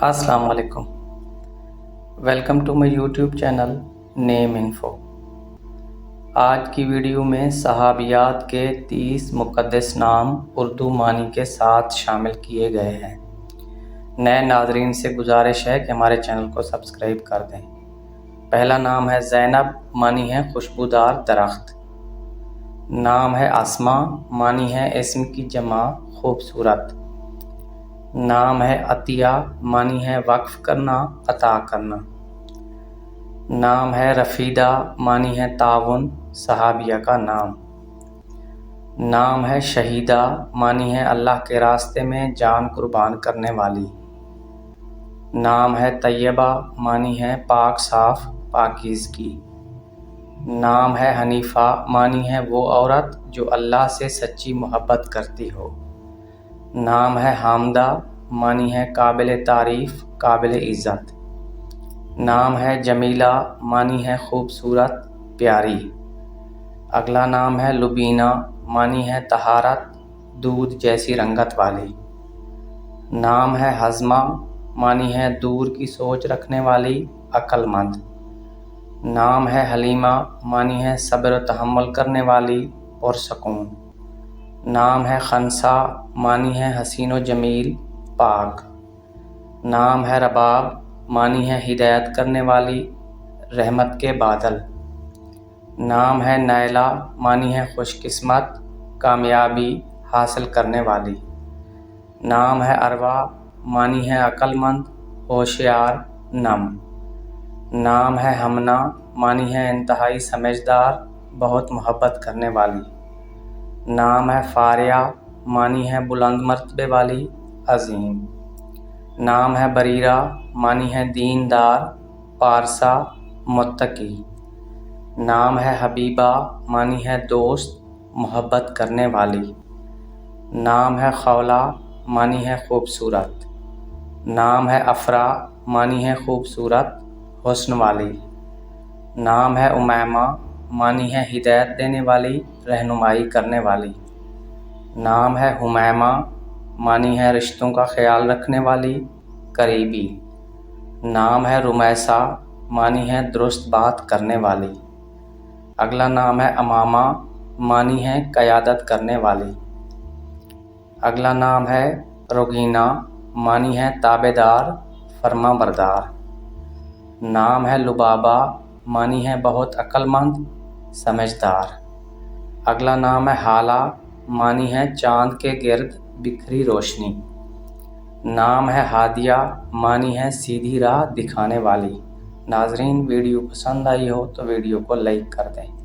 السلام علیکم، welcome to my YouTube channel name info. آج کی ویڈیو میں صحابیات کے 30 مقدس نام اردو معنی کے ساتھ شامل کیے گئے ہیں۔ نئے ناظرین سے گزارش ہے کہ ہمارے چینل کو سبسکرائب کر دیں۔ پہلا نام ہے زینب، معنی ہے خوشبودار درخت۔ نام ہے اسما، معنی ہے اسم کی جمع خوبصورت۔ نام ہے عطیہ، معنی ہے وقف کرنا، عطا کرنا۔ نام ہے رفیدہ، معنی ہے تعاون، صحابیہ کا نام۔ نام ہے شہیدہ، معنی ہے اللہ کے راستے میں جان قربان کرنے والی۔ نام ہے طیبہ، معنی ہے پاک صاف، پاکیزگی۔ نام ہے حنیفہ، معنی ہے وہ عورت جو اللہ سے سچی محبت کرتی ہو۔ نام ہے حامدہ، معنی ہے قابل تعریف، قابل عزت۔ نام ہے جمیلہ، معنی ہے خوبصورت، پیاری۔ اگلا نام ہے لبینہ، معنی ہے طہارت، دودھ جیسی رنگت والی۔ نام ہے حزمہ، معنی ہے دور کی سوچ رکھنے والی، عقل مند۔ نام ہے حلیمہ، معنی ہے صبر و تحمل کرنے والی، پرسکون۔ نام ہے خنسا، معنی ہے حسین و جمیل، پاک۔ نام ہے رباب، معنی ہے ہدایت کرنے والی، رحمت کے بادل۔ نام ہے نیلہ، معنی ہے خوش قسمت، کامیابی حاصل کرنے والی۔ نام ہے اروا، معنی ہے عقل مند، ہوشیار، نم۔ نام ہے ہمنا، معنی ہے انتہائی سمجھدار، بہت محبت کرنے والی۔ نام ہے فاریہ، معنی ہے بلند مرتبے والی، عظیم۔ نام ہے بریرہ، معنی ہے دیندار، پارسا، متقی۔ نام ہے حبیبہ، معنی ہے دوست، محبت کرنے والی۔ نام ہے خولہ، معنی ہے خوبصورت۔ نام ہے افرا، معنی ہے خوبصورت، حسن والی۔ نام ہے امیمہ، معنی ہے ہدایت دینے والی، رہنمائی کرنے والی۔ نام ہے حمیمہ، معنی ہے رشتوں کا خیال رکھنے والی، قریبی۔ نام ہے رمیسہ، معنی ہے درست بات کرنے والی۔ اگلا نام ہے امامہ، معنی ہے قیادت کرنے والی۔ اگلا نام ہے رگینہ، معنی ہے تابعدار، فرما بردار۔ نام ہے لبابہ، معنی ہے بہت عقل مند، سمجھدار۔ اگلا نام ہے ہالہ، معنی ہے چاند کے گرد بکھری روشنی۔ نام ہے ہادیہ، معنی ہے سیدھی راہ دکھانے والی۔ ناظرین، ویڈیو پسند آئی ہو تو ویڈیو کو لائک کر دیں۔